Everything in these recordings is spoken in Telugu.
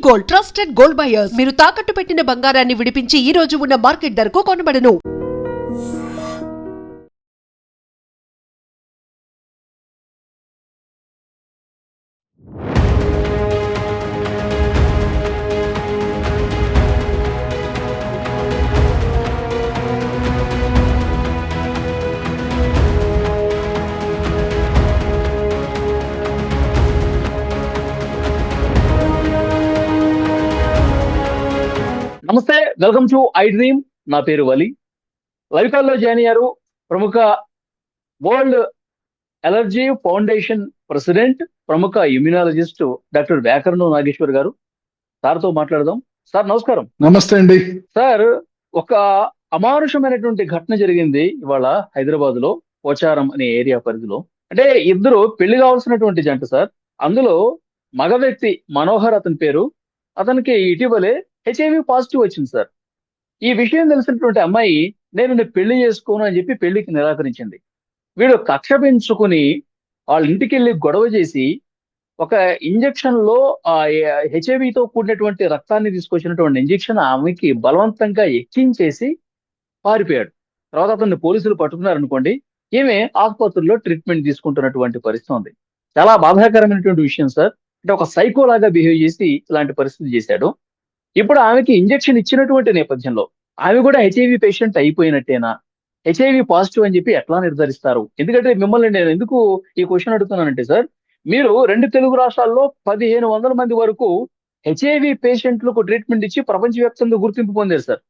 Gold, trusted gold buyers. మీరు తాకట్టు పెట్టిన బంగారాన్ని విడిపించి ఈ రోజు ఉన్న మార్కెట్ ధరకు కొనబడును. నమస్తే, వెల్కమ్ టు ఐ డ్రీమ్. నా పేరు వలి. లైవ్ కాల్లో జాయిన్ అయ్యారు ప్రముఖ వరల్డ్ అలర్జీ ఫౌండేషన్ ప్రెసిడెంట్, ప్రముఖ ఇమ్యునాలజిస్ట్ డాక్టర్ వ్యాకరణు నాగేశ్వర్ గారు. సార్తో మాట్లాడదాం. సార్ నమస్కారం. నమస్తే అండి. సార్, ఒక అమానుషమైనటువంటి ఘటన జరిగింది ఇవాళ హైదరాబాద్ లో, పోచారం అనే ఏరియా పరిధిలో. అంటే ఇద్దరు పెళ్లి కావాల్సినటువంటి జంట సార్. అందులో మగ వ్యక్తి మనోహర్ అతని పేరు. అతనికి ఇటీవలే హెచ్ఐవి పాజిటివ్ వచ్చింది సార్. ఈ విషయం తెలిసినటువంటి అమ్మాయి నేను పెళ్లి చేసుకోను అని చెప్పి పెళ్లికి నిరాకరించింది. వీడు కక్ష పెంచుకుని వాళ్ళ ఇంటికి వెళ్ళి గొడవ చేసి ఒక ఇంజెక్షన్ లో ఆ హెచ్ఐవితో కూడినటువంటి రక్తాన్ని తీసుకొచ్చినటువంటి ఇంజెక్షన్ ఆమెకి బలవంతంగా ఎక్కించేసి పారిపోయాడు. తర్వాత అతన్ని పోలీసులు పట్టుకున్నారనుకోండి. ఈమె ఆసుపత్రిలో ట్రీట్మెంట్ తీసుకుంటున్నటువంటి పరిస్థితి ఉంది. చాలా బాధాకరమైనటువంటి విషయం సార్. అంటే ఒక సైకో లాగా బిహేవ్ చేసి ఇలాంటి పరిస్థితి చేశాడు. ఇప్పుడు ఆమెకి ఇంజెక్షన్ ఇచ్చినటువంటి నేపథ్యంలో ఆమె కూడా హెచ్ఐవి పేషెంట్ అయిపోయినట్టేనా? హెచ్ఐవి పాజిటివ్ అని చెప్పి ఎట్లా నిర్ధారిస్తారు? ఎందుకంటే మిమ్మల్ని నేను ఎందుకు ఈ క్వశ్చన్ అడుగుతున్నానంటే సార్, మీరు 2 తెలుగు రాష్ట్రాల్లో 1500 మంది వరకు హెచ్ఐవి పేషెంట్లకు ట్రీట్మెంట్ ఇచ్చి ప్రపంచవ్యాప్తంగా గుర్తింపు పొందారు సార్.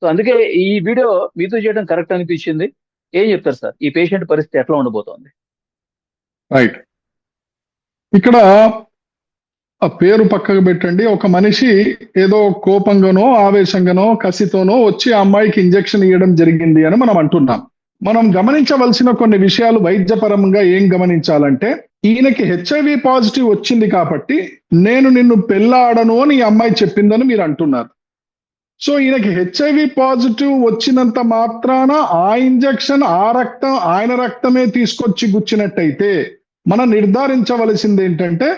సో అందుకే ఈ వీడియో మీతో చేయడం కరెక్ట్ అనిపించింది. ఏం చెప్తారు సార్, ఈ పేషెంట్ పరిస్థితి ఎట్లా ఉండబోతోంది? రైట్, ఇక్కడ ఆ పేరు పక్కకు పెట్టండి. ఒక మనిషి ఏదో కోపంగానో ఆవేశంగానో కసితోనో వచ్చి ఆ అమ్మాయికి ఇంజెక్షన్ ఇవ్వడం జరిగింది అని మనం అంటున్నాం. మనం గమనించవలసిన కొన్ని విషయాలు వైద్యపరంగా ఏం గమనించాలంటే, ఈయనకి హెచ్ఐవి పాజిటివ్ వచ్చింది కాబట్టి నేను నిన్ను పెళ్ళాడను అని ఈ అమ్మాయి చెప్పిందని మీరు అంటున్నారు. సో ఈయనకి హెచ్ఐవి పాజిటివ్ వచ్చినంత మాత్రాన ఆ ఇంజెక్షన్ ఆయన రక్తమే తీసుకొచ్చి గుచ్చినట్టయితే మనం నిర్ధారించవలసింది ఏంటంటే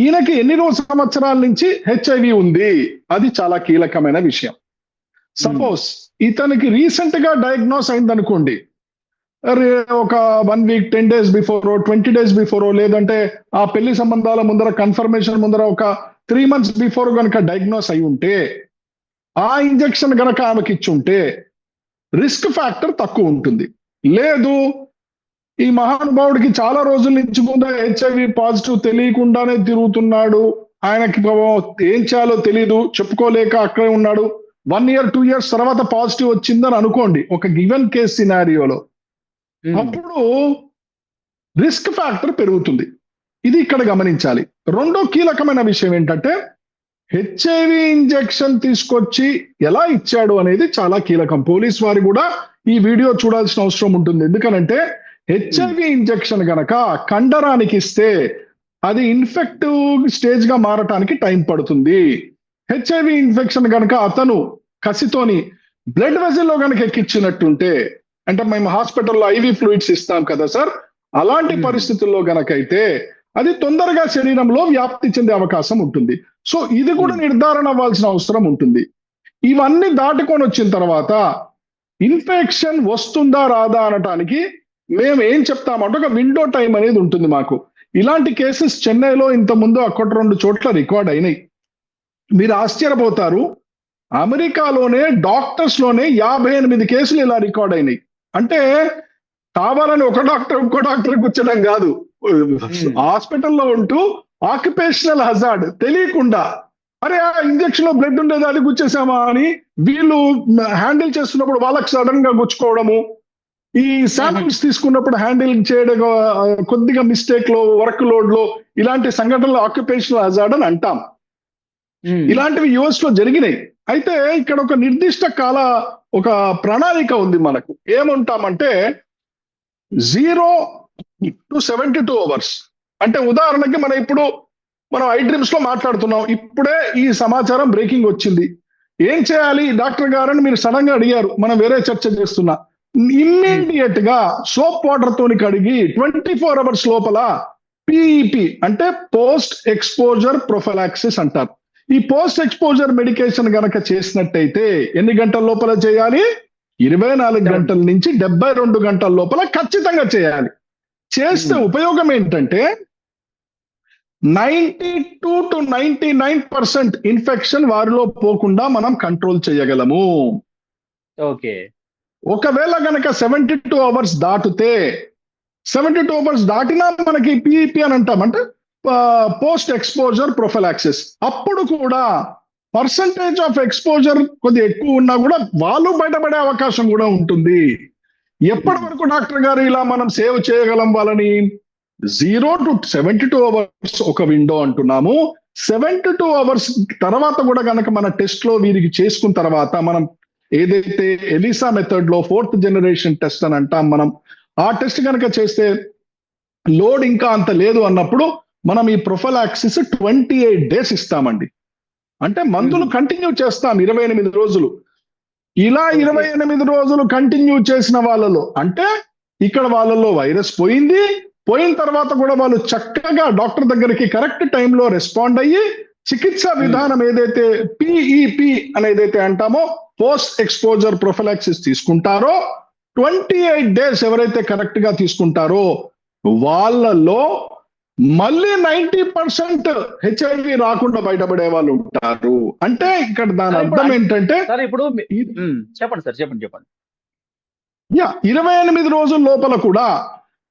ఈయనకి ఎన్ని సంవత్సరాల నుంచి హెచ్ఐవి ఉంది. అది చాలా కీలకమైన విషయం. సపోజ్ ఇతనికి రీసెంట్ గా డయాగ్నోస్ అయింది అనుకోండి, ఒక 1 వీక్ 10 days బిఫోరో 20 days బిఫోరో, లేదంటే ఆ పెళ్లి సంబంధాల ముందర కన్ఫర్మేషన్ ముందర ఒక 3 months బిఫోర్ కనుక డయాగ్నోస్ అయి ఉంటే, ఆ ఇంజెక్షన్ గనక ఆమెకి ఇచ్చి ఉంటే రిస్క్ ఫ్యాక్టర్ తక్కువ ఉంటుంది. లేదు, ఈ మహానుభావుడికి చాలా రోజుల నుంచి ముందే హెచ్ఐవి పాజిటివ్ తెలియకుండానే తిరుగుతున్నాడు, ఆయనకి ఏం చేయాలో తెలీదు, చెప్పుకోలేక అక్కడే ఉన్నాడు, 1 year 2 years తర్వాత పాజిటివ్ వచ్చిందని అనుకోండి ఒక గివెన్ కేస్ సినారియోలో, అప్పుడు రిస్క్ ఫ్యాక్టర్ పెరుగుతుంది. ఇది ఇక్కడ గమనించాలి. రెండో కీలకమైన విషయం ఏంటంటే, హెచ్ఐవి ఇంజెక్షన్ తీసుకొచ్చి ఎలా ఇచ్చాడు అనేది చాలా కీలకం. పోలీస్ వారు కూడా ఈ వీడియో చూడాల్సిన అవసరం ఉంటుంది. ఎందుకనంటే హెచ్ఐవి ఇంజెక్షన్ గనక కండరానికి ఇస్తే అది ఇన్ఫెక్టివ్ స్టేజ్ గా మారటానికి టైం పడుతుంది. హెచ్ఐవి ఇన్ఫెక్షన్ గనక అతను కసితోని బ్లడ్ వెజల్లో గనక ఎక్కించినట్టుంటే, అంటే మేము హాస్పిటల్లో ఐవి ఫ్లూయిడ్స్ ఇస్తాం కదా సార్, అలాంటి పరిస్థితుల్లో గనకైతే అది తొందరగా శరీరంలో వ్యాప్తి చెందే అవకాశం ఉంటుంది. సో ఇది కూడా నిర్ధారణ అవ్వాల్సిన అవసరం ఉంటుంది. ఇవన్నీ దాటుకొని వచ్చిన తర్వాత ఇన్ఫెక్షన్ వస్తుందా రాదా అనటానికి మేము ఏం చెప్తామంటే ఒక విండో టైం అనేది ఉంటుంది మాకు. ఇలాంటి కేసెస్ చెన్నైలో ఇంత ముందు 1-2 చోట్ల రికార్డ్ అయినాయి. మీరు ఆశ్చర్యపోతారు, అమెరికాలోనే డాక్టర్స్ లోనే 58 కేసులు ఇలా రికార్డ్ అయినాయి. అంటే కావాలని ఒక డాక్టర్ ఇంకో డాక్టర్ కూర్చోడం కాదు, హాస్పిటల్లో ఉంటూ ఆక్యుపేషనల్ హజార్డ్ తెలియకుండా, అరే ఆ ఇంజక్షన్ లో బ్లడ్ ఉండేది అది గుచ్చేసామా అని వీళ్ళు హ్యాండిల్ చేస్తున్నప్పుడు వాళ్ళకి సడన్ గా గుచ్చుకోవడము, ఈ శాంపిల్స్ తీసుకున్నప్పుడు హ్యాండిల్ చేయడం కొద్దిగా మిస్టేక్ లో, వర్క్ లోడ్ లో, ఇలాంటి సంఘటనలు ఆక్యుపేషనల్ హజార్డ్ అని అంటాం. ఇలాంటివి యుఎస్ లో జరిగినాయి. అయితే ఇక్కడ ఒక నిర్దిష్ట ఒక ప్రణాళిక ఉంది మనకు. ఏమంటామంటే 0 to 72 hours. అంటే ఉదాహరణకి మనం ఐ డ్రీమ్స్ లో మాట్లాడుతున్నాం, ఇప్పుడే ఈ సమాచారం బ్రేకింగ్ వచ్చింది, ఏం చేయాలి డాక్టర్ గారు అని మీరు సడన్ గా అడిగారు, మనం వేరే చర్చ చేస్తున్నా. ఇమ్మీడియట్ గా సోప్ వాటర్ తోని కడిగి 24 hours లోపల PEP అంటే పోస్ట్ ఎక్స్పోజర్ ప్రొఫైలాక్సిస్ అంటారు. ఈ పోస్ట్ ఎక్స్పోజర్ మెడికేషన్ గనక చేసినట్టయితే ఎన్ని గంటల లోపల చేయాలి? 24 గంటల నుంచి 72 గంటల లోపల ఖచ్చితంగా చేయాలి. చేస్తే ఉపయోగం ఏంటంటే 92 to 99% ఇన్ఫెక్షన్ వారిలో పోకుండా మనం కంట్రోల్ చేయగలము. ఓకే. ఒకవేళ గనక 72 అవర్స్ దాటితే 72 అవర్స్ దాటినా మనకి పిఈపి అని అంటాం, అంటే పోస్ట్ ఎక్స్పోజర్ ప్రొఫిలాక్సిస్. అప్పుడు కూడా పర్సంటేజ్ ఆఫ్ ఎక్స్పోజర్ కొద్దిగా ఎక్కువ ఉన్నా కూడా వాళ్ళు బయటపడే అవకాశం కూడా ఉంటుంది. ఎప్పటి వరకు డాక్టర్ గారు ఇలా మనం సేవ్ చేయగలం వాళ్ళని? 0 to 72 అవర్స్ ఒక విండో అంటున్నాము. 72 అవర్స్ తర్వాత కూడా కనుక మన టెస్ట్ లో వీరికి చేసుకున్న తర్వాత మనం ఏదైతే ఎలిసా మెథడ్ లో 4th జనరేషన్ టెస్ట్ అని అంటాం, మనం ఆ టెస్ట్ కనుక చేస్తే లోడ్ ఇంకా అంత లేదు అన్నప్పుడు మనం ఈ ప్రొఫిలాక్సిస్ 28 డేస్ ఇస్తామండి. అంటే మందులు కంటిన్యూ చేస్తాం 28 రోజులు. ఇలా 28 రోజులు కంటిన్యూ చేసిన వాళ్ళలో, అంటే ఇక్కడ వాళ్ళలో వైరస్ పోయిన తర్వాత కూడా వాళ్ళు చక్కగా డాక్టర్ దగ్గరికి కరెక్ట్ టైంలో రెస్పాండ్ అయ్యి చికిత్సా విధానం ఏదైతే పిఈపి అనేదైతే అంటామో పోస్ట్ ఎక్స్పోజర్ ప్రొఫిలాక్సిస్ తీసుకుంటారో 28 డేస్ ఎవరైతే కరెక్ట్ గా తీసుకుంటారో వాళ్ళలో మళ్ళీ 90% హెచ్ఐవి రాకుండా బయటపడే వాళ్ళు ఉంటారు. అంటే ఇక్కడ దాని అర్థం ఏంటంటే ఇప్పుడు చెప్పండి సార్, చెప్పండి. 28 రోజుల లోపల కూడా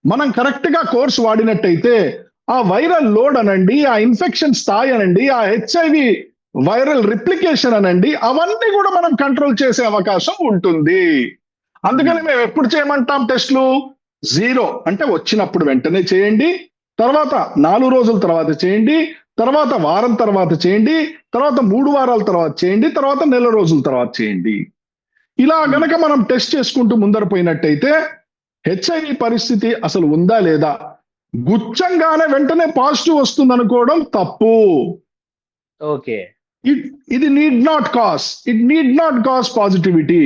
మనం కరెక్ట్ గా కోర్స్ వాడినట్టయితే ఆ వైరల్ లోడ్ అనండి, ఆ ఇన్ఫెక్షన్ స్థాయి అనండి, ఆ హెచ్ఐవి వైరల్ రిప్లికేషన్ అనండి, అవన్నీ కూడా మనం కంట్రోల్ చేసే అవకాశం ఉంటుంది. అందుకని మేము ఎప్పుడు చేయమంటాం టెస్ట్లు? 0 అంటే వచ్చినప్పుడు వెంటనే చేయండి, తర్వాత 4 రోజుల తర్వాత చేయండి, తర్వాత వారం తర్వాత చేయండి, తర్వాత 3 వారాల తర్వాత చేయండి, తర్వాత నెల రోజుల తర్వాత చేయండి. ఇలా గనక మనం టెస్ట్ చేసుకుంటూ ముందర పోయినట్టయితే హెచ్ఐవి పరిస్థితి అసలు ఉందా లేదా, గుచ్చంగానే వెంటనే పాజిటివ్ వస్తుంది అనుకోవడం తప్పు. ఓకే. ఇది need not cause positivity.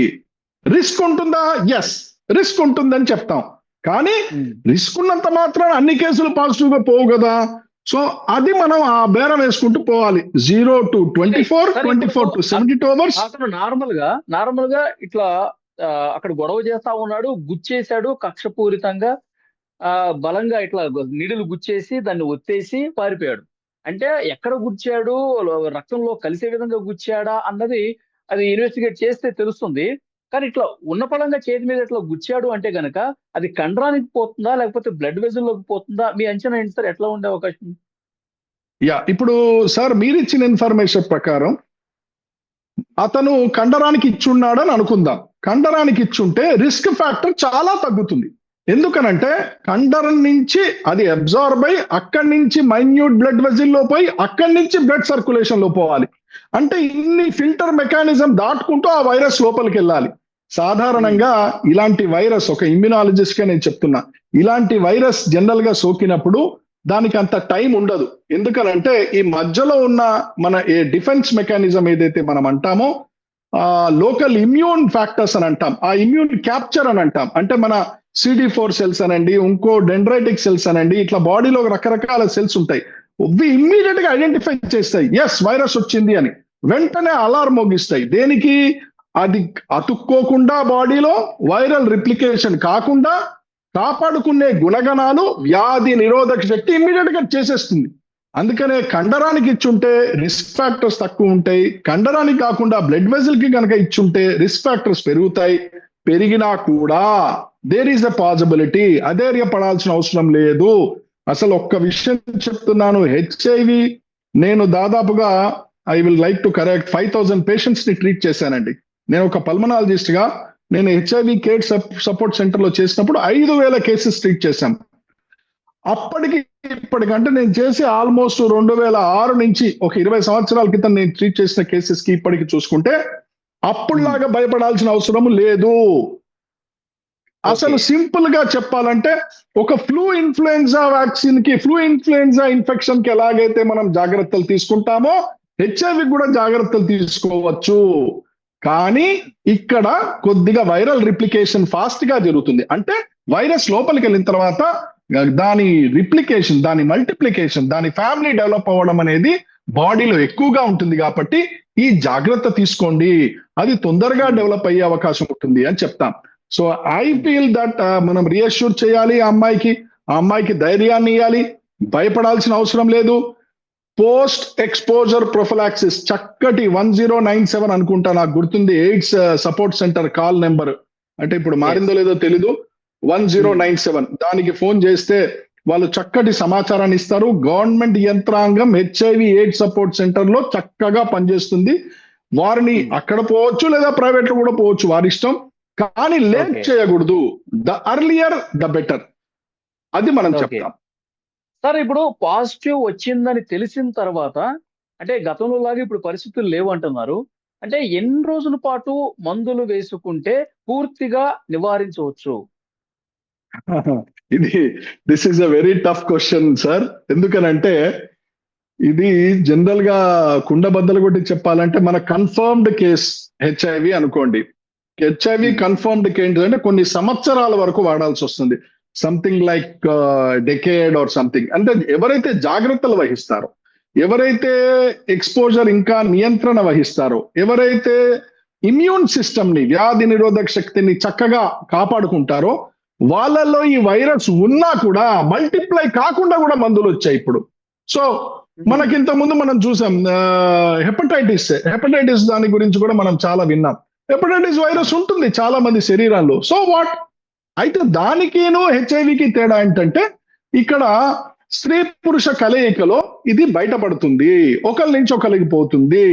Risk ఉంటుందా? ఎస్, రిస్క్ ఉంటుందని చెప్తాం. కానీ రిస్క్ ఉన్నంత మాత్రాన అన్ని కేసులు పాజిటివ్ గా పోవు కదా. సో అది మనం ఆ బేరం వేసుకుంటూ పోవాలి. 0 to 24, 24 to 72 అవర్స్. అతను నార్మల్ గా ఇట్లా అక్కడ గొడవ చేస్తా ఉన్నాడు, గుచ్చేశాడు కక్షపూరితంగా, బలంగా ఇట్లా నీడలు గుచ్చేసి దాన్ని ఒత్తేసి పారిపోయాడు. అంటే ఎక్కడ గుచ్చాడు, రక్తంలో కలిసే విధంగా గుచ్చాడా అన్నది అది ఇన్వెస్టిగేట్ చేస్తే తెలుస్తుంది. కానీ ఇట్లా ఉన్న పడంగా చేతి మీద ఇట్లా గుచ్చాడు అంటే గనక అది కండరానికి పోతుందా లేకపోతే బ్లడ్ వెజల్లోకి పోతుందా? మీ అంచనా ఏంటి సార్? ఎట్లా ఉండే అవకాశం? ఇప్పుడు సార్ మీరు ఇచ్చిన ఇన్ఫర్మేషన్ ప్రకారం అతను కండరానికి ఇచ్చున్నాడని అనుకుందాం. కండరానికి ఇచ్చుంటే రిస్క్ ఫ్యాక్టర్ చాలా తగ్గుతుంది. ఎందుకనంటే కండరం నుంచి అది అబ్జార్బ్ అయి అక్కడి నుంచి మైన్యూట్ బ్లడ్ వెజిల్లో పోయి అక్కడి నుంచి బ్లడ్ సర్క్యులేషన్ లో పోవాలి. అంటే ఇన్ని ఫిల్టర్ మెకానిజం దాటుకుంటూ ఆ వైరస్ లోపలికి వెళ్ళాలి. సాధారణంగా ఇలాంటి వైరస్, ఒక ఇమ్యునాలజిస్ట్ గా నేను చెప్తున్నా, ఇలాంటి వైరస్ జనరల్ గా సోకినప్పుడు దానికి అంత టైం ఉండదు. ఎందుకనంటే ఈ మధ్యలో ఉన్న మన డిఫెన్స్ మెకానిజం ఏదైతే మనం అంటామో లోకల్ ఇమ్యూన్ ఫ్యాక్టర్స్ అని అంటాం, ఆ ఇమ్యూన్ క్యాప్చర్ అని అంటాం. అంటే మన CD4 సెల్స్ అనండి, ఇంకో డెండ్రైటిక్ సెల్స్ అనండి, ఇట్లా బాడీలో రకరకాల సెల్స్ ఉంటాయి. ఇవి ఇమ్మీడియట్ గా ఐడెంటిఫై చేస్తాయి ఎస్ వైరస్ వచ్చింది అని, వెంటనే అలారం మోగిస్తాయి. దేనికి? అది అతుక్కోకుండా బాడీలో వైరల్ రిప్లికేషన్ కాకుండా కాపాడుకునే గుణగణాలు వ్యాధి నిరోధక శక్తి ఇమ్మీడియట్ గా చేసేస్తుంది. అందుకనే కండరానికి ఇచ్చుంటే రిస్క్ ఫ్యాక్టర్స్ తక్కువ ఉంటాయి. కండరానికి కాకుండా బ్లడ్ వెజల్ కి కనుక ఇచ్చుంటే రిస్క్ ఫ్యాక్టర్స్ పెరుగుతాయి. పెరిగినా కూడా దేర్ ఈస్ ఎ పాసిబిలిటీ, అధైర్యపడాల్సిన అవసరం లేదు. అసలు ఒక్క విషయం చెప్తున్నాను, హెచ్ఐవి నేను దాదాపుగా I will like to correct 5000 patients ని ట్రీట్ చేశానండి. నేను ఒక పల్మనాలజిస్ట్ గా నేను హెచ్ఐవి కేర్ సపోర్ట్ సెంటర్ లో చేసినప్పుడు 5000 కేసెస్ ట్రీట్ చేశాం. అప్పటికి ఇప్పటికంటే నేను చేసి ఆల్మోస్ట్ 2006 నుంచి ఒక 20 సంవత్సరాల క్రితం నేను ట్రీట్ చేసిన కేసెస్ కి ఇప్పటికి చూసుకుంటే అప్పుడులాగా భయపడాల్సిన అవసరం లేదు. అసలు సింపుల్ గా చెప్పాలంటే ఒక ఫ్లూ ఇన్ఫ్లుయెన్జా వ్యాక్సిన్ కి, ఫ్లూ ఇన్ఫ్లుయెన్జా ఇన్ఫెక్షన్ కి ఎలాగైతే మనం జాగ్రత్తలు తీసుకుంటామో హెచ్ఐవి కూడా జాగ్రత్తలు తీసుకోవచ్చు. కానీ ఇక్కడ కొద్దిగా వైరల్ రిప్లికేషన్ ఫాస్ట్ గా జరుగుతుంది. అంటే వైరస్ లోపలికి వెళ్ళిన తర్వాత దాని రిప్లికేషన్, దాని మల్టిప్లికేషన్, దాని ఫ్యామిలీ డెవలప్ అవ్వడం అనేది బాడీలో ఎక్కువగా ఉంటుంది కాబట్టి ఈ జాగ్రత్త తీసుకోండి, అది తొందరగా డెవలప్ అయ్యే అవకాశం ఉంటుంది అని చెప్తాం. సో ఐ ఫీల్ దట్ మనం రీఅష్యూర్ చేయాలి ఆ అమ్మాయికి ధైర్యాన్ని ఇవ్వాలి, భయపడాల్సిన అవసరం లేదు. పోస్ట్ ఎక్స్పోజర్ ప్రొఫిలాక్సిస్ చక్కటి 1097 అనుకుంటా, నాకు గుర్తుంది, AIDS support centre call number, అంటే ఇప్పుడు మారిందో లేదో తెలీదు, 1097 దానికి ఫోన్ చేస్తే వాళ్ళు చక్కటి సమాచారాన్ని ఇస్తారు. గవర్నమెంట్ యంత్రాంగం హెచ్ఐవి ఎయిడ్స్ సపోర్ట్ సెంటర్ లో చక్కగా పనిచేస్తుంది. వారిని అక్కడ పోవచ్చు లేదా ప్రైవేట్ లో కూడా పోవచ్చు, వారి ఇష్టం, కానీ లేట్ చేయకూడదు. ద అర్లియర్ ద బెటర్, అది మనం చెప్తాం. సార్ ఇప్పుడు పాజిటివ్ వచ్చిందని తెలిసిన తర్వాత, అంటే గతంలో లాగా ఇప్పుడు పరిస్థితులు లేవు అంటున్నారు, అంటే ఎన్ని రోజుల పాటు మందులు వేసుకుంటే పూర్తిగా నివారించవచ్చు? This is a very tough question sir. ఎందుకనంటే ఇది జనరల్ గా కుండబద్దలు కొట్టి చెప్పాలంటే, మన కన్ఫర్మ్డ్ కేస్ హెచ్ఐవి అనుకోండి, హెచ్ఐవి కన్ఫర్మ్డ్ ఏంటంటే కొన్ని సంవత్సరాల వరకు వాడాల్సి వస్తుంది, something like decade or something. అంటే ఎవరైతే జాగ్రత్తలు వహిస్తారో, ఎవరైతే ఎక్స్పోజర్ ఇంకా నియంత్రణ వహిస్తారో, ఎవరైతే ఇమ్యూన్ సిస్టమ్ ని, వ్యాధి నిరోధక శక్తిని చక్కగా కాపాడుకుంటారో, వాళ్ళల్లో ఈ వైరస్ ఉన్నా కూడా మల్టిప్లై కాకుండా కూడా మందులు వచ్చాయి ఇప్పుడు. సో మనకింత ముందు మనం చూసాం హెపటైటిస్ దాని గురించి కూడా మనం చాలా విన్నాం. హెపటైటిస్ వైరస్ ఉంటుంది చాలా మంది శరీరాల్లో. సో వాట్ అయితే దానికిను హెచ్ఐవికి తేడా ఏంటంటే, ఇక్కడ స్త్రీ పురుష కలయికలో ఇది బయటపడుతుంది, ఒకరి నుంచి ఒకరికి పోతుంది,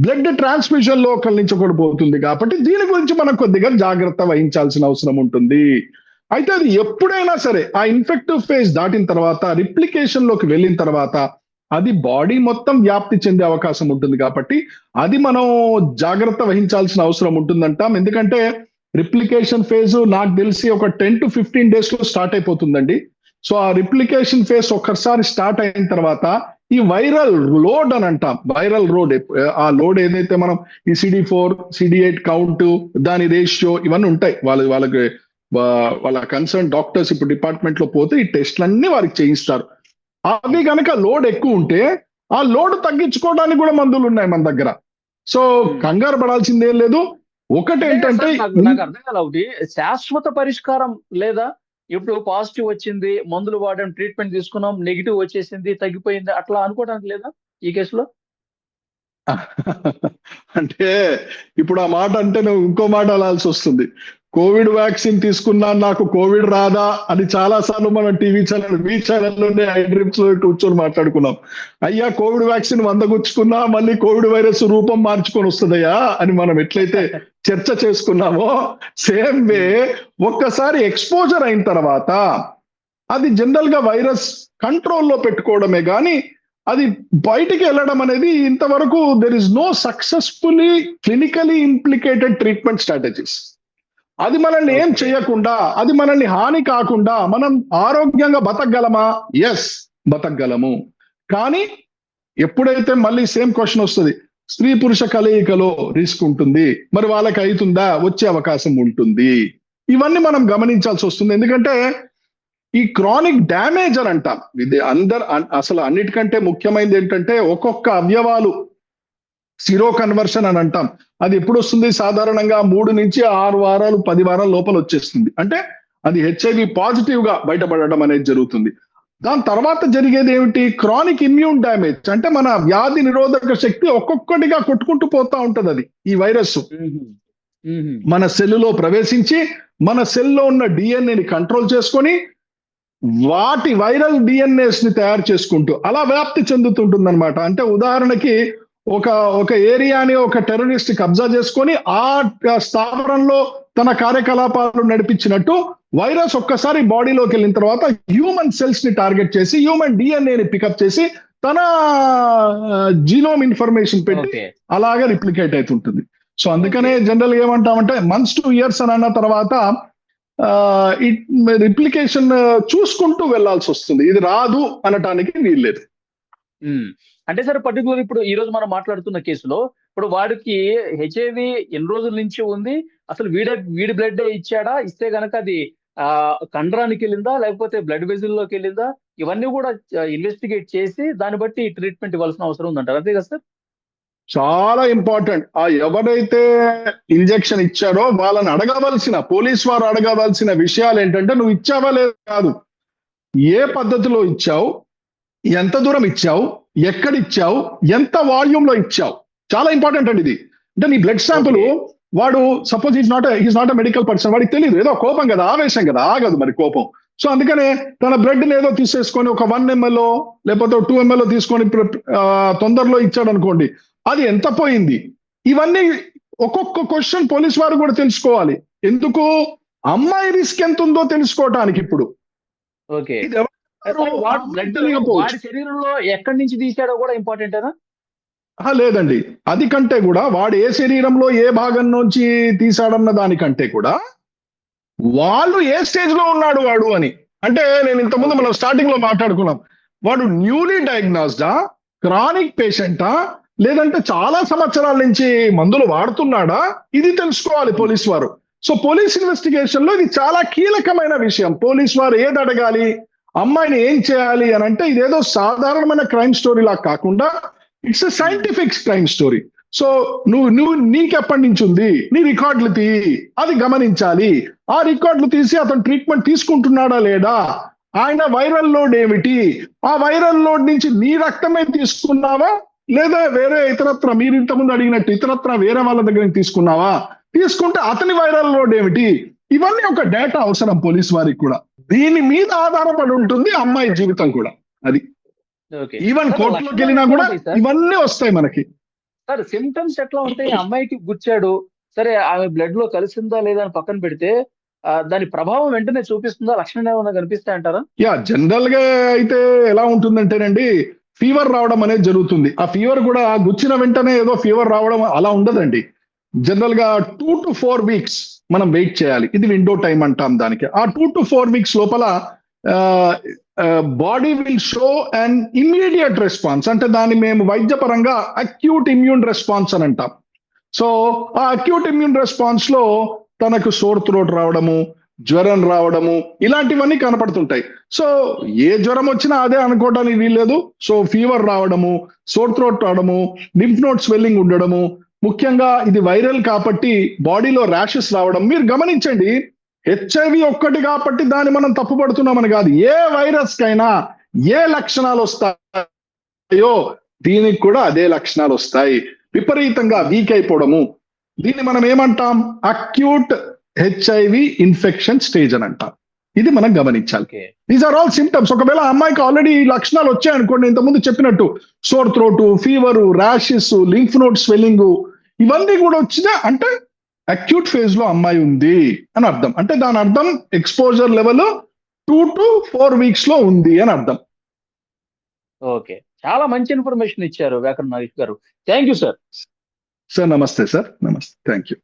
బ్లడ్ ట్రాన్స్మిషన్ లో ఒకరి నుంచి ఒకటి పోతుంది, కాబట్టి దీని గురించి మనం కొద్దిగా జాగ్రత్త వహించాల్సిన అవసరం ఉంటుంది. అయితే అది ఎప్పుడైనా సరే ఆ ఇన్ఫెక్టివ్ ఫేజ్ దాటిన తర్వాత, రిప్లికేషన్ లోకి వెళ్ళిన తర్వాత అది బాడీ మొత్తం వ్యాప్తి చెందే అవకాశం ఉంటుంది, కాబట్టి అది మనం జాగ్రత్త వహించాల్సిన అవసరం ఉంటుందంటాం. ఎందుకంటే రిప్లికేషన్ ఫేజ్ నాకు తెలిసి ఒక 10 to 15 days లో స్టార్ట్ అయిపోతుందండి. సో ఆ రిప్లికేషన్ ఫేజ్ ఒక్కసారి స్టార్ట్ అయిన తర్వాత ఈ వైరల్ లోడ్ అని అంటాం, వైరల్ లోడ్, ఆ లోడ్ ఏదైతే మనం ఈ CD4 CD8 కౌంట్, దాని రేషియో ఇవన్నీ ఉంటాయి, వాళ్ళ కన్సర్న్ డాక్టర్స్ ఇప్పుడు డిపార్ట్మెంట్ లో పోతే ఈ టెస్ట్లన్నీ వారికి చేయిస్తారు. అవి కనుక లోడ్ ఎక్కువ ఉంటే ఆ లోడ్ తగ్గించుకోవడానికి కూడా మందులు ఉన్నాయి మన దగ్గర. సో కంగారు పడాల్సిందేం లేదు. ఒకటి ఏంటంటే, నాకు అర్థం కాల, ఒకటి శాశ్వత పరిష్కారం లేదా? ఇప్పుడు పాజిటివ్ వచ్చింది, మందులు వాడడం, ట్రీట్మెంట్ తీసుకున్నాం, నెగిటివ్ వచ్చేసింది, తగ్గిపోయింది, అట్లా అనుకోవడానికి లేదా ఈ కేసులో? అంటే ఇప్పుడు ఆ మాట అంటే నువ్వు ఇంకో మాట అనాల్సి వస్తుంది. కోవిడ్ వ్యాక్సిన్ తీసుకున్నా నాకు కోవిడ్ రాదా అని చాలా సార్లు మనం టీవీ ఛానల్, మీ ఛానల్లోనే ఐ డ్రిప్స్ లో కూర్చొని మాట్లాడుకున్నాం. అయ్యా కోవిడ్ వ్యాక్సిన్ 100 గుచ్చుకున్నా మళ్ళీ కోవిడ్ వైరస్ రూపం మార్చుకొని వస్తుందయ్యా అని మనం ఎట్లయితే చర్చ చేసుకున్నామో, సేమ్ వే ఒక్కసారి ఎక్స్పోజర్ అయిన తర్వాత అది జనరల్ గా వైరస్ కంట్రోల్లో పెట్టుకోవడమే కానీ అది బయటికి వెళ్ళడం అనేది ఇంతవరకు there is no successfully clinically implicated treatment strategies. అది మనల్ని ఏం చేయకుండా, అది మనల్ని హాని కాకుండా మనం ఆరోగ్యంగా బతకగలమా? ఎస్, బతకగలము. కానీ ఎప్పుడైతే మళ్ళీ సేమ్ క్వశ్చన్ వస్తుంది, స్త్రీ పురుష కలయికలో రిస్క్ ఉంటుంది, మరి వాళ్ళకి అవుతుందా? వచ్చే అవకాశం ఉంటుంది. ఇవన్నీ మనం గమనించాల్సి వస్తుంది. ఎందుకంటే ఈ క్రానిక్ డ్యామేజ్ అని అంటాం, ఇది అసలు అన్నిటికంటే ముఖ్యమైనది ఏంటంటే ఒక్కొక్క అవయవాలు సిరో కన్వర్షన్ అని అంటాం. అది ఎప్పుడు వస్తుంది? సాధారణంగా 3 నుంచి 6 వారాలు 10 వారాల లోపల వచ్చేస్తుంది. అంటే అది హెచ్ఐవి పాజిటివ్ గా బయటపడడం అనేది జరుగుతుంది. దాని తర్వాత జరిగేది ఏమిటి? Chronic immune damage. అంటే మన వ్యాధి నిరోధక శక్తి ఒక్కొక్కటిగా కొట్టుకుంటూ పోతా ఉంటది. అది ఈ వైరస్ మన సెల్లులో ప్రవేశించి మన సెల్లో ఉన్న డిఎన్ఏని కంట్రోల్ చేసుకొని వాటి వైరల్ డిఎన్ఏస్ ని తయారు చేసుకుంటూ అలా వ్యాప్తి చెందుతుంటుంది అనమాట. అంటే ఉదాహరణకి ఒక ఏరియాని ఒక టెర్రరిస్ట్ కబ్జా చేసుకొని ఆ స్థావరంలో తన కార్యకలాపాలు నడిపించినట్టు వైరస్ ఒక్కసారి బాడీలోకి వెళ్ళిన తర్వాత హ్యూమన్ సెల్స్ ని టార్గెట్ చేసి హ్యూమన్ డిఎన్ఏని పికప్ చేసి తన జీనోమ్ ఇన్ఫర్మేషన్ పెట్టి అలాగే రిప్లికేట్ అవుతుంటుంది. సో అందుకనే జనరల్ గా ఏమంటామంటే months to years అని అన్న తర్వాత రిప్లికేషన్ చూసుకుంటూ వెళ్లాల్సి వస్తుంది. ఇది రాదు అనటానికి వీల్లేదు. అంటే సరే, పర్టికులర్ ఇప్పుడు ఈ రోజు మనం మాట్లాడుతున్న కేసులో ఇప్పుడు వాడికి హెచ్ఐవి ఎన్ని రోజుల నుంచి ఉంది, అసలు వీడి బ్లడ్ ఇచ్చాడా, ఇస్తే గనక అది కండరానికి వెళ్ళిందా లేకపోతే బ్లడ్ వెజిల్లోకి వెళ్ళిందా, ఇవన్నీ కూడా ఇన్వెస్టిగేట్ చేసి దాన్ని బట్టి ట్రీట్మెంట్ ఇవ్వాల్సిన అవసరం ఉందంటారు, అంతే కదా సార్? చాలా ఇంపార్టెంట్. ఆ ఎవరైతే ఇంజెక్షన్ ఇచ్చారో వాళ్ళని అడగవలసిన, పోలీస్ వారు అడగవలసిన విషయాలు ఏంటంటే, నువ్వు ఇచ్చావా లేదు కాదు, ఏ పద్ధతిలో ఇచ్చావు, ఎంత దూరం ఇచ్చావు, ఎక్కడ ఇచ్చావు, ఎంత వాల్యూమ్ లో ఇచ్చావు. చాలా ఇంపార్టెంట్ అండి ఇది. అంటే నీ బ్లడ్ శాంపుల్, వాడు suppose is not medical person, వాడికి తెలియదు, ఏదో కోపం కదా, ఆవేశం కదా, ఆగదు మరి కోపం. సో అందుకనే తన బ్లడ్ ఏదో తీసేసుకొని ఒక 1 ml లేకపోతే 2 ml తీసుకొని తొందరలో ఇచ్చాడు అనుకోండి, అది ఎంత పోయింది. ఇవన్నీ ఒక్కొక్క క్వశ్చన్ పోలీస్ వారు కూడా తెలుసుకోవాలి. ఎందుకు? అమ్మాయి రిస్క్ ఎంత ఉందో తెలుసుకోవటానికి. ఇప్పుడు ఓకే, ఇది ఎవరు బ్లడ్ తెలియకపోవచ్చు. వాడి శరీరంలో ఎక్కడి నుంచి తీసాడో కూడా ఇంపార్టెంటేనా? లేదండి, అది కంటే కూడా వాడు ఏ శరీరంలో ఏ భాగం నుంచి తీసాడన్న దానికంటే కూడా వాళ్ళు ఏ స్టేజ్ లో ఉన్నాడు వాడు అని. అంటే నేను ఇంతకుముందు మనం స్టార్టింగ్ లో మాట్లాడుకున్నాం, వాడు న్యూలీ డయాగ్నోస్డా, క్రానిక్ పేషెంటా, లేదంటే చాలా సంవత్సరాల నుంచి మందులు వాడుతున్నాడా, ఇది తెలుసుకోవాలి పోలీస్ వారు. సో పోలీస్ ఇన్వెస్టిగేషన్ లో ఇది చాలా కీలకమైన విషయం. పోలీస్ వారు ఏది అడగాలి, అమ్మాయిని ఏం చేయాలి అని అంటే, ఇదేదో సాధారణమైన క్రైమ్ స్టోరీ లాగా కాకుండా it's a scientific crime story. So నువ్వు నీకెప్పటి నుంచి ఉంది, నీ రికార్డులు తీ, అది గమనించాలి. ఆ రికార్డులు తీసి అతను ట్రీట్మెంట్ తీసుకుంటున్నాడా లేదా, ఆయన వైరల్ లోడ్ ఏమిటి, ఆ వైరల్ లోడ్ నుంచి నీ రక్తమే తీసుకున్నావా లేదా వేరే ఇతరత్ర, మీరు ఇంతకుముందు అడిగినట్టు ఇతరత్ర వేరే వాళ్ళ దగ్గర నుంచి తీసుకున్నావా, తీసుకుంటే అతని వైరల్ లోడ్ ఏమిటి, ఇవన్నీ ఒక డేటా అవసరం పోలీస్ వారికి కూడా. దీని మీద ఆధారపడి ఉంటుంది అమ్మాయి జీవితం కూడా. అది ఈవెన్ కోర్టులోకి వెళ్ళినా కూడా ఇవన్నీ వస్తాయి మనకి. సార్ సిమ్టమ్స్ ఎట్లా ఉంటాయి? అమ్మాయికి గుచ్చాడు, సరే ఆమె బ్లడ్ లో కలిసిందా లేదా అని పక్కన పెడితే దాని ప్రభావం వెంటనే చూపిస్తుందా, లక్షణాలు ఏమైనా కనిపిస్తాయి అంటారా? జనరల్ గా అయితే ఎలా ఉంటుందంటేనండి, ఫీవర్ రావడం అనేది జరుగుతుంది. ఆ ఫీవర్ కూడా గుచ్చిన వెంటనే ఏదో ఫీవర్ రావడం అలా ఉండదండి. జనరల్ గా 2 to 4 weeks మనం వెయిట్ చేయాలి. ఇది విండో టైం అంటాం దానికి. ఆ 2 to 4 weeks లోపల body will show and immediate response. అంటే దాన్ని మేము వైద్యపరంగా అక్యూట్ ఇమ్యూన్ రెస్పాన్స్ అని అంటాం. సో ఆ అక్యూట్ ఇమ్యూన్ రెస్పాన్స్ లో తనకు సోర్ థ్రోట్ రావడము, జ్వరం రావడము, ఇలాంటివన్నీ కనపడుతుంటాయి. సో ఏ జ్వరం వచ్చినా అదే అనుకోవడానికి వీల్లేదు. సో ఫీవర్ రావడము, సోర్ థ్రోట్ రావడము, లింఫ్ నోడ్ స్వెల్లింగ్ ఉండడము, ముఖ్యంగా ఇది వైరల్ కాబట్టి బాడీలో ర్యాషెస్ రావడం. మీరు గమనించండి, HIV ఒక్కటి కాబట్టి దాన్ని మనం తప్పుపడుతున్నామని కాదు, ఏ వైరస్ కైనా ఏ లక్షణాలు వస్తాయో దీనికి కూడా అదే లక్షణాలు వస్తాయి. విపరీతంగా వీక్ అయిపోవడము, దీన్ని మనం ఏమంటాం, అక్యూట్ HIV ఇన్ఫెక్షన్ స్టేజ్ అని అంటాం. ఇది మనం గమనించాలి. These are all symptoms. ఒకవేళ అమ్మాయికి ఆల్రెడీ ఈ లక్షణాలు వచ్చాయనుకోండి, ఇంతకుముందు చెప్పినట్టు sore throat, fever, rashes, lymph node swelling, ఇవన్నీ కూడా వచ్చినా అంటే అక్యూట్ ఫేజ్ లో అమ్మాయి ఉంది అని అర్థం. అంటే దాని అర్థం ఎక్స్పోజర్ లెవెల్ 2 to 4 weeks లో ఉంది అని అర్థం. ఓకే, చాలా మంచి ఇన్ఫర్మేషన్ ఇచ్చారు వ్యాకరణ నాగేష్ గారు. Thank you sir. సార్ నమస్తే సార్, నమస్తే, థ్యాంక్ యూ.